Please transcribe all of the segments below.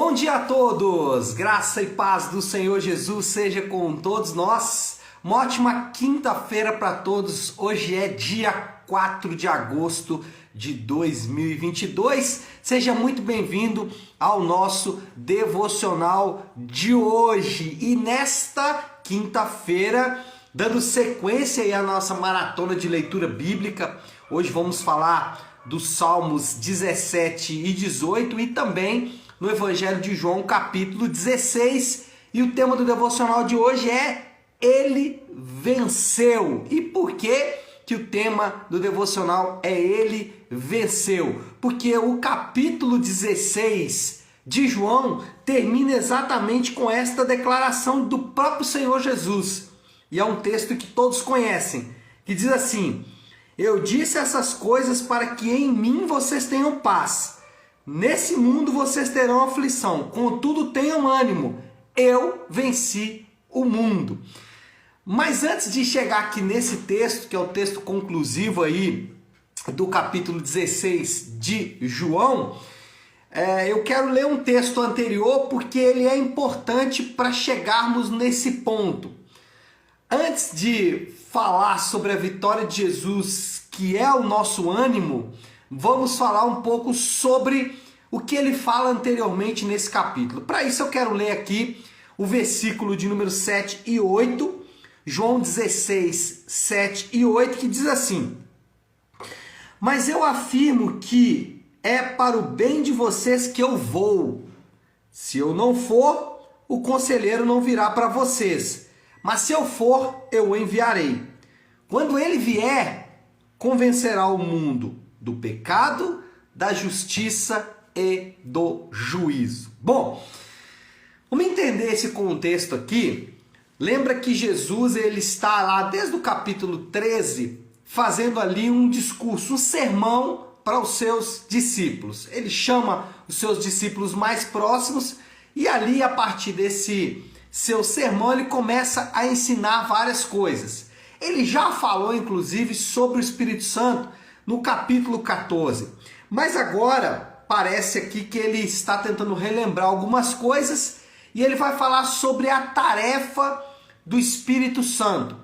Bom dia a todos! Graça e paz do Senhor Jesus seja com todos nós. Uma ótima quinta-feira para todos. Hoje é dia 4 de agosto de 2022. Seja muito bem-vindo ao nosso devocional de hoje. E nesta quinta-feira, dando sequência aí à nossa maratona de leitura bíblica, hoje vamos falar dos Salmos 17 e 18 e também no Evangelho de João, capítulo 16. E o tema do devocional de hoje é Ele venceu. E por que o tema do devocional é Ele venceu? Porque o capítulo 16 de João termina exatamente com esta declaração do próprio Senhor Jesus. E é um texto que todos conhecem, que diz assim: eu disse essas coisas para que em mim vocês tenham paz. Nesse mundo vocês terão aflição, contudo tenham ânimo, eu venci o mundo. Mas antes de chegar aqui nesse texto, que é o texto conclusivo aí do capítulo 16 de João, eu quero ler um texto anterior porque ele é importante para chegarmos nesse ponto. Antes de falar sobre a vitória de Jesus, que é o nosso ânimo, vamos falar um pouco sobre o que ele fala anteriormente nesse capítulo. Para isso eu quero ler aqui o versículo de número 7 e 8, João 16, 7 e 8, que diz assim: mas eu afirmo que é para o bem de vocês que eu vou. Se eu não for, o conselheiro não virá para vocês. Mas se eu for, eu o enviarei. Quando ele vier, convencerá o mundo do pecado, da justiça e do juízo. Bom, vamos entender esse contexto aqui. Lembra que Jesus ele está lá desde o capítulo 13 fazendo ali um discurso, um sermão para os seus discípulos. Ele chama os seus discípulos mais próximos e ali a partir desse seu sermão ele começa a ensinar várias coisas. Ele já falou inclusive sobre o Espírito Santo no capítulo 14. Mas agora parece aqui que ele está tentando relembrar algumas coisas e ele vai falar sobre a tarefa do Espírito Santo.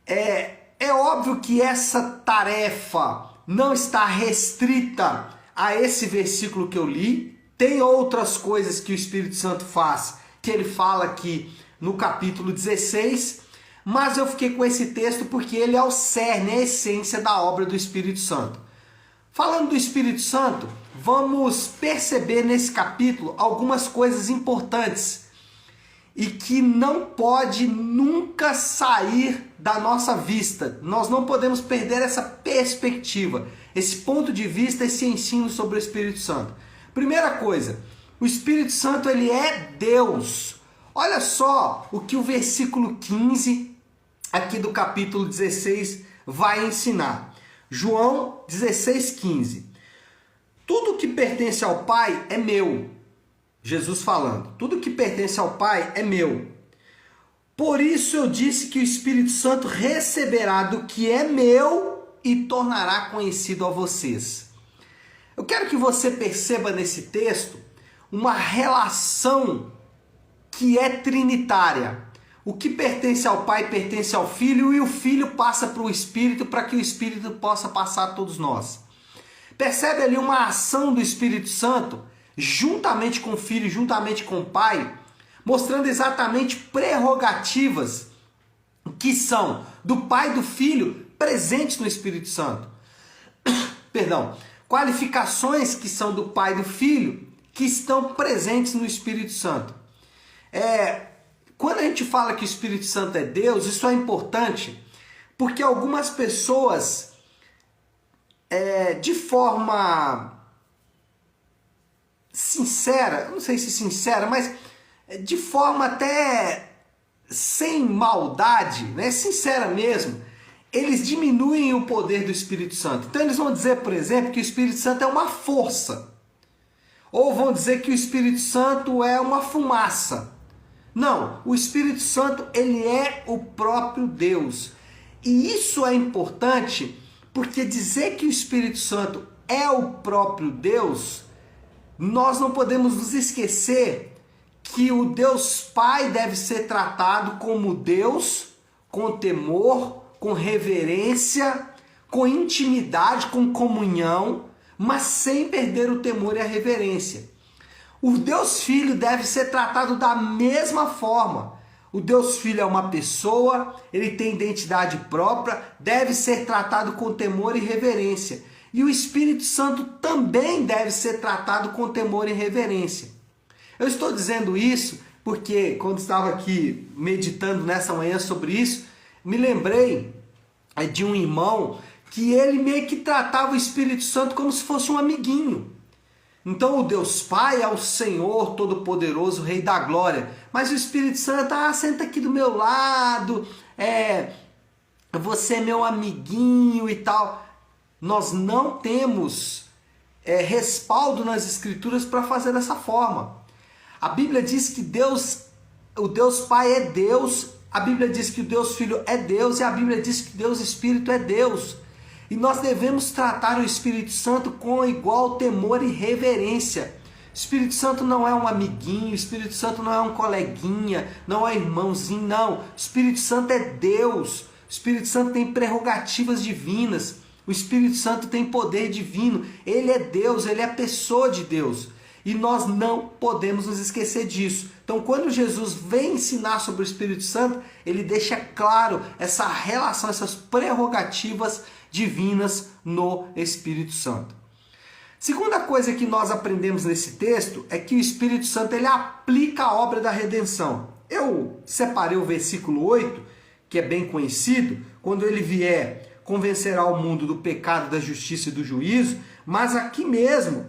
É óbvio que essa tarefa não está restrita a esse versículo que eu li. Tem outras coisas que o Espírito Santo faz, que ele fala aqui no capítulo 16, mas eu fiquei com esse texto porque ele é o cerne, a essência da obra do Espírito Santo. Falando do Espírito Santo, vamos perceber nesse capítulo algumas coisas importantes e que não pode nunca sair da nossa vista. Nós não podemos perder essa perspectiva, esse ponto de vista, esse ensino sobre o Espírito Santo. Primeira coisa, o Espírito Santo ele é Deus. Olha só o que o versículo 15 aqui do capítulo 16 vai ensinar. João 16, 15. Tudo que pertence ao Pai é meu. Jesus falando. Tudo que pertence ao Pai é meu. Por isso eu disse que o Espírito Santo receberá do que é meu e tornará conhecido a vocês. Eu quero que você perceba nesse texto uma relação que é trinitária. O que pertence ao Pai pertence ao Filho e o Filho passa para o Espírito para que o Espírito possa passar a todos nós. Percebe ali uma ação do Espírito Santo juntamente com o Filho, juntamente com o Pai, mostrando exatamente prerrogativas que são do Pai e do Filho presentes no Espírito Santo. Perdão, qualificações que são do Pai e do Filho que estão presentes no Espírito Santo. Quando a gente fala que o Espírito Santo é Deus, isso é importante porque algumas pessoas, de forma sincera, não sei se sincera, mas de forma até sem maldade, né? Sincera mesmo, eles diminuem o poder do Espírito Santo. Então eles vão dizer, por exemplo, que o Espírito Santo é uma força. Ou vão dizer que o Espírito Santo é uma fumaça. Não, o Espírito Santo ele é o próprio Deus. E isso é importante porque dizer que o Espírito Santo é o próprio Deus nós não podemos nos esquecer que o Deus Pai deve ser tratado como Deus, com temor, com reverência, com intimidade, com comunhão, mas sem perder o temor e a reverência. O Deus Filho deve ser tratado da mesma forma. O Deus Filho é uma pessoa, ele tem identidade própria, deve ser tratado com temor e reverência. E o Espírito Santo também deve ser tratado com temor e reverência. Eu estou dizendo isso porque, quando estava aqui meditando nessa manhã sobre isso, me lembrei de um irmão que ele meio que tratava o Espírito Santo como se fosse um amiguinho. Então o Deus Pai é o Senhor Todo-Poderoso, Rei da Glória. Mas o Espírito Santo, senta aqui do meu lado, você é meu amiguinho e tal. Nós não temos respaldo nas Escrituras para fazer dessa forma. A Bíblia diz que o Deus Pai é Deus, a Bíblia diz que o Deus Filho é Deus e a Bíblia diz que Deus Espírito é Deus. E nós devemos tratar o Espírito Santo com igual temor e reverência. O Espírito Santo não é um amiguinho, o Espírito Santo não é um coleguinha, não é irmãozinho, não. O Espírito Santo é Deus. O Espírito Santo tem prerrogativas divinas. O Espírito Santo tem poder divino. Ele é Deus, ele é a pessoa de Deus. E nós não podemos nos esquecer disso. Então, quando Jesus vem ensinar sobre o Espírito Santo, ele deixa claro essa relação, essas prerrogativas divinas no Espírito Santo. Segunda coisa que nós aprendemos nesse texto é que o Espírito Santo ele aplica a obra da redenção. Eu separei o versículo 8, que é bem conhecido, quando ele vier, convencerá o mundo do pecado, da justiça e do juízo, mas aqui mesmo,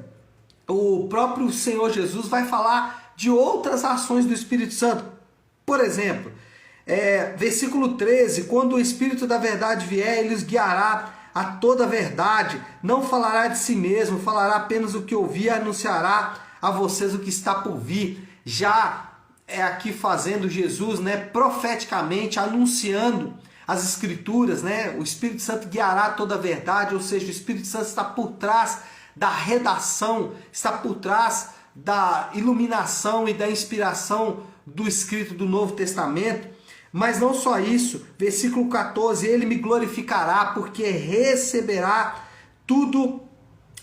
o próprio Senhor Jesus vai falar de outras ações do Espírito Santo. Por exemplo, versículo 13, quando o Espírito da verdade vier, ele os guiará a toda a verdade, não falará de si mesmo, falará apenas o que ouvir e anunciará a vocês o que está por vir. Já aqui fazendo Jesus, profeticamente anunciando as Escrituras, o Espírito Santo guiará toda a verdade, ou seja, o Espírito Santo está por trás da redação, está por trás da iluminação e da inspiração do escrito do Novo Testamento. Mas não só isso, versículo 14, ele me glorificará, porque receberá tudo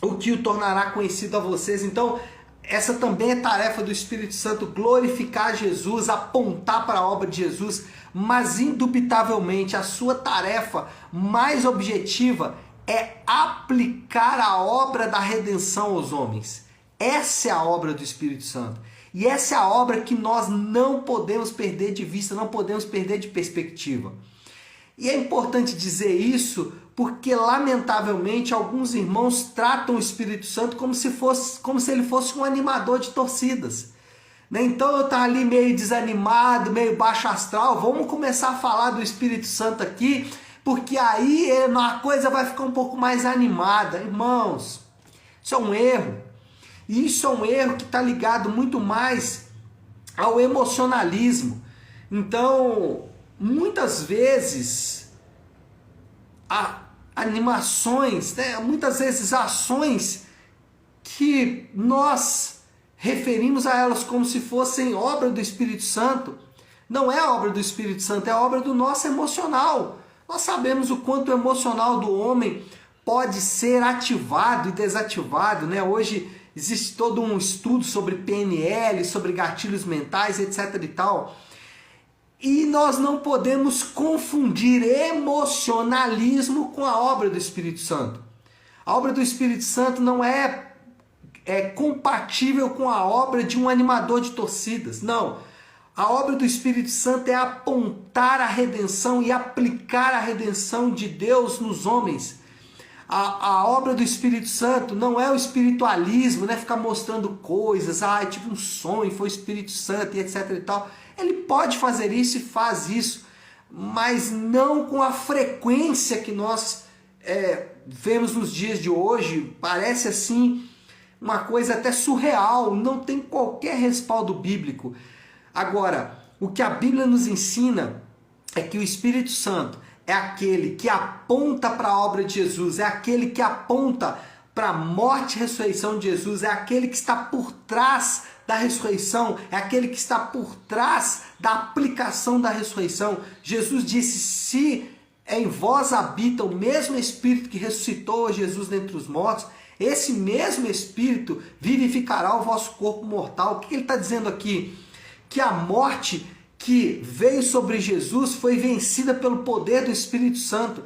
o que o tornará conhecido a vocês. Então, essa também é tarefa do Espírito Santo, glorificar Jesus, apontar para a obra de Jesus, mas indubitavelmente a sua tarefa mais objetiva é aplicar a obra da redenção aos homens. Essa é a obra do Espírito Santo. E essa é a obra que nós não podemos perder de vista, não podemos perder de perspectiva. E é importante dizer isso porque, lamentavelmente, alguns irmãos tratam o Espírito Santo como se ele fosse um animador de torcidas. Então eu estava ali meio desanimado, meio baixo astral, vamos começar a falar do Espírito Santo aqui, porque aí a coisa vai ficar um pouco mais animada. Irmãos, isso é um erro. E isso é um erro que está ligado muito mais ao emocionalismo. Então, muitas vezes, animações, muitas vezes ações que nós referimos a elas como se fossem obra do Espírito Santo, não é a obra do Espírito Santo, é a obra do nosso emocional. Nós sabemos o quanto o emocional do homem pode ser ativado e desativado, Hoje existe todo um estudo sobre PNL, sobre gatilhos mentais, etc. e tal. E nós não podemos confundir emocionalismo com a obra do Espírito Santo. A obra do Espírito Santo não é compatível com a obra de um animador de torcidas. Não. A obra do Espírito Santo é apontar a redenção e aplicar a redenção de Deus nos homens. A obra do Espírito Santo não é o espiritualismo, ficar mostrando coisas, tipo um sonho, foi o Espírito Santo e etc e tal. Ele pode fazer isso e faz isso, mas não com a frequência que nós vemos nos dias de hoje. Parece assim uma coisa até surreal, não tem qualquer respaldo bíblico. Agora, o que a Bíblia nos ensina é que o Espírito Santo é aquele que aponta para a obra de Jesus, é aquele que aponta para a morte e ressurreição de Jesus, é aquele que está por trás da ressurreição, é aquele que está por trás da aplicação da ressurreição. Jesus disse: se em vós habita o mesmo Espírito que ressuscitou Jesus dentre os mortos, esse mesmo Espírito vivificará o vosso corpo mortal. O que ele está dizendo aqui? Que a morte que veio sobre Jesus foi vencida pelo poder do Espírito Santo.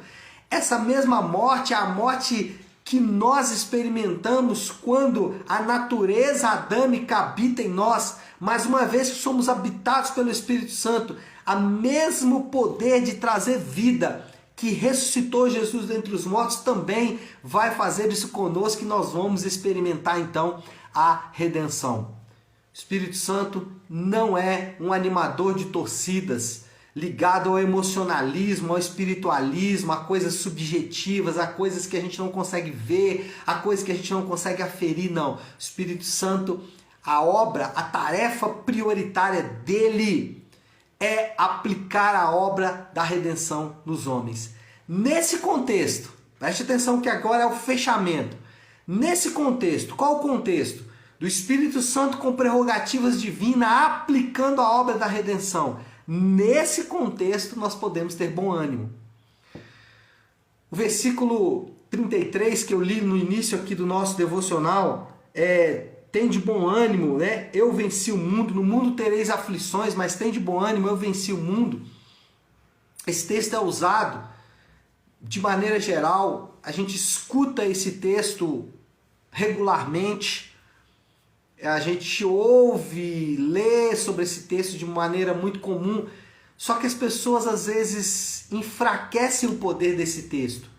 Essa mesma morte é a morte que nós experimentamos quando a natureza adâmica habita em nós, mas uma vez que somos habitados pelo Espírito Santo, o mesmo poder de trazer vida que ressuscitou Jesus dentre os mortos também vai fazer isso conosco, e nós vamos experimentar então a redenção. O Espírito Santo não é um animador de torcidas, ligado ao emocionalismo, ao espiritualismo, a coisas subjetivas, a coisas que a gente não consegue ver, a coisas que a gente não consegue aferir, não. O Espírito Santo, a obra, a tarefa prioritária dele é aplicar a obra da redenção nos homens. Nesse contexto, preste atenção que agora é o fechamento. Nesse contexto, qual o contexto? Do Espírito Santo com prerrogativas divinas aplicando a obra da redenção. Nesse contexto, nós podemos ter bom ânimo. O versículo 33 que eu li no início aqui do nosso devocional tem de bom ânimo, né? Eu venci o mundo, no mundo tereis aflições, mas tem de bom ânimo, eu venci o mundo. Esse texto é usado de maneira geral, a gente escuta esse texto regularmente, a gente ouve, lê sobre esse texto de maneira muito comum, só que as pessoas às vezes enfraquecem o poder desse texto.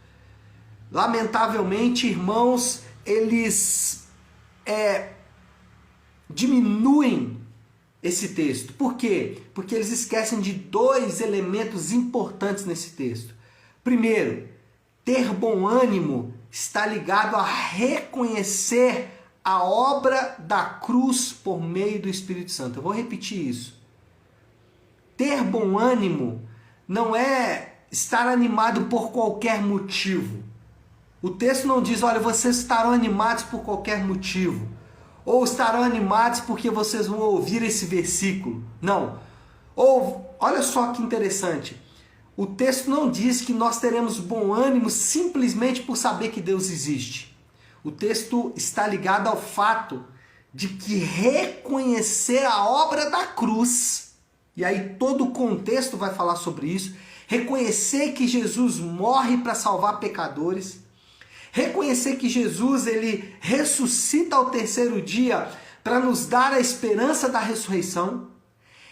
Lamentavelmente, irmãos, eles diminuem esse texto. Por quê? Porque eles esquecem de dois elementos importantes nesse texto. Primeiro, ter bom ânimo está ligado a reconhecer a obra da cruz por meio do Espírito Santo. Eu vou repetir isso. Ter bom ânimo não é estar animado por qualquer motivo. O texto não diz, olha, vocês estarão animados por qualquer motivo. Ou estarão animados porque vocês vão ouvir esse versículo. Não. Ou, olha só que interessante. O texto não diz que nós teremos bom ânimo simplesmente por saber que Deus existe. O texto está ligado ao fato de que reconhecer a obra da cruz, e aí todo o contexto vai falar sobre isso, reconhecer que Jesus morre para salvar pecadores, reconhecer que Jesus ele ressuscita ao terceiro dia para nos dar a esperança da ressurreição,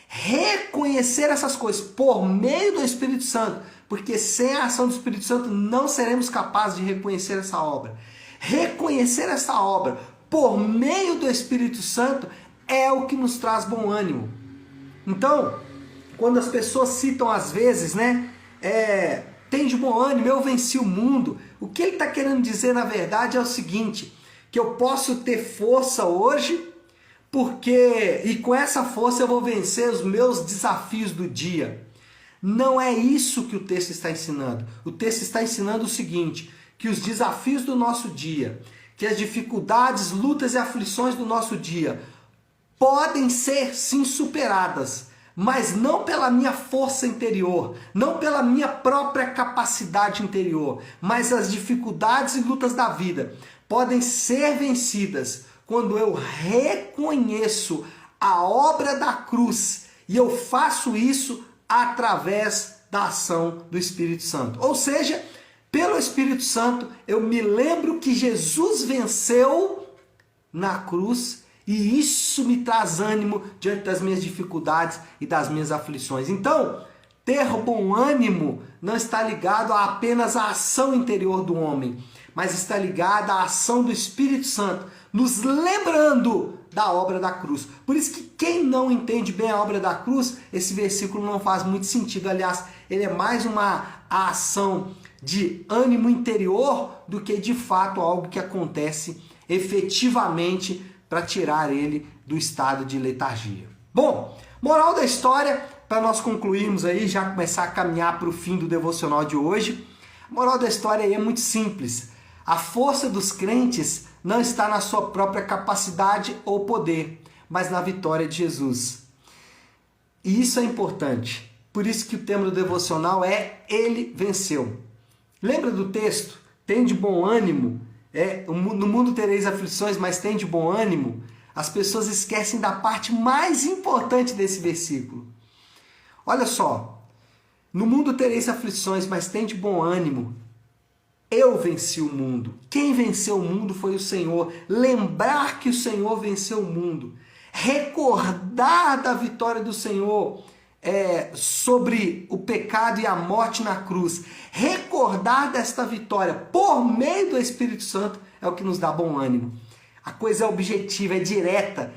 reconhecer essas coisas por meio do Espírito Santo, porque sem a ação do Espírito Santo não seremos capazes de reconhecer essa obra. Reconhecer essa obra por meio do Espírito Santo é o que nos traz bom ânimo. Então, quando as pessoas citam às vezes, tem de bom ânimo, eu venci o mundo, o que ele está querendo dizer na verdade é o seguinte, que eu posso ter força hoje, e com essa força eu vou vencer os meus desafios do dia. Não é isso que o texto está ensinando. O texto está ensinando o seguinte, que os desafios do nosso dia, que as dificuldades, lutas e aflições do nosso dia podem ser sim superadas, mas não pela minha força interior, não pela minha própria capacidade interior, mas as dificuldades e lutas da vida podem ser vencidas quando eu reconheço a obra da cruz e eu faço isso através da ação do Espírito Santo. Ou seja, pelo Espírito Santo, eu me lembro que Jesus venceu na cruz e isso me traz ânimo diante das minhas dificuldades e das minhas aflições. Então, ter bom ânimo não está ligado a apenas à ação interior do homem, mas está ligado à ação do Espírito Santo, nos lembrando da obra da cruz. Por isso que quem não entende bem a obra da cruz, esse versículo não faz muito sentido. Aliás, ele é mais uma ação de ânimo interior do que de fato algo que acontece efetivamente para tirar ele do estado de letargia. Bom, moral da história, para nós concluirmos aí, já começar a caminhar para o fim do devocional de hoje, a moral da história aí é muito simples. A força dos crentes não está na sua própria capacidade ou poder, mas na vitória de Jesus. E isso é importante. Por isso que o tema do devocional é Ele venceu. Lembra do texto? Tem de bom ânimo. No mundo tereis aflições, mas tem de bom ânimo. As pessoas esquecem da parte mais importante desse versículo. Olha só. No mundo tereis aflições, mas tem de bom ânimo. Eu venci o mundo. Quem venceu o mundo foi o Senhor. Lembrar que o Senhor venceu o mundo. Recordar da vitória do Senhor sobre o pecado e a morte na cruz. Recordar desta vitória por meio do Espírito Santo é o que nos dá bom ânimo. A coisa é objetiva, é direta.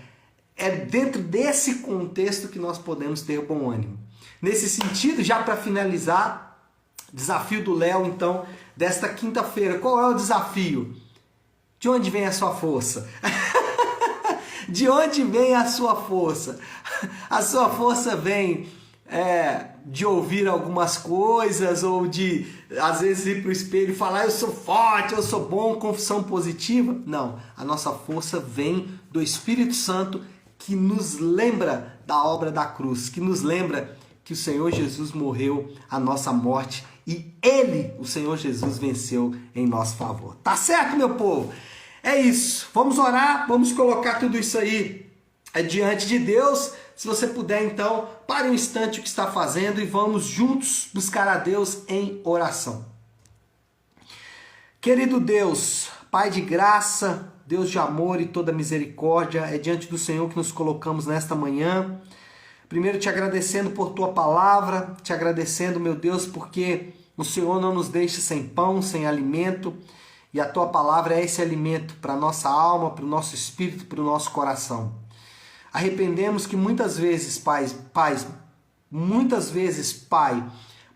É dentro desse contexto que nós podemos ter bom ânimo. Nesse sentido, já para finalizar, desafio do Léo, então, desta quinta-feira. Qual é o desafio? De onde vem a sua força? De onde vem a sua força? A sua força vem de ouvir algumas coisas ou de, às vezes, ir para o espelho e falar eu sou forte, eu sou bom, confissão positiva. Não, a nossa força vem do Espírito Santo que nos lembra da obra da cruz, que nos lembra que o Senhor Jesus morreu a nossa morte e Ele, o Senhor Jesus, venceu em nosso favor. Tá certo, meu povo? É isso. Vamos orar, vamos colocar tudo isso aí diante de Deus. Se você puder, então, pare um instante o que está fazendo e vamos juntos buscar a Deus em oração. Querido Deus, Pai de graça, Deus de amor e toda misericórdia, é diante do Senhor que nos colocamos nesta manhã. Primeiro te agradecendo por tua palavra, te agradecendo, meu Deus, porque o Senhor não nos deixa sem pão, sem alimento, e a tua palavra é esse alimento para a nossa alma, para o nosso espírito, para o nosso coração. Arrependemos que muitas vezes, Pai,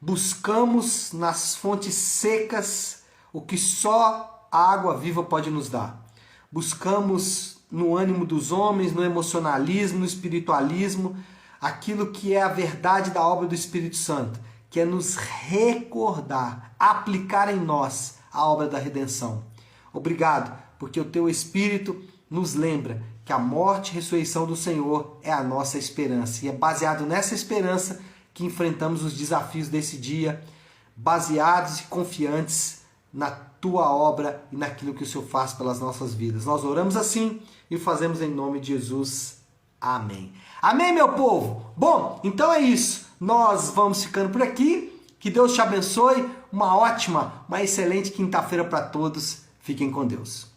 buscamos nas fontes secas o que só a água viva pode nos dar. Buscamos no ânimo dos homens, no emocionalismo, no espiritualismo, aquilo que é a verdade da obra do Espírito Santo, que é nos recordar, aplicar em nós a obra da redenção. Obrigado, porque o teu Espírito nos lembra que a morte e ressurreição do Senhor é a nossa esperança. E é baseado nessa esperança que enfrentamos os desafios desse dia, baseados e confiantes na tua obra e naquilo que o Senhor faz pelas nossas vidas. Nós oramos assim e fazemos em nome de Jesus. Amém. Amém, meu povo? Bom, então é isso. Nós vamos ficando por aqui. Que Deus te abençoe. Uma ótima, uma excelente quinta-feira para todos. Fiquem com Deus.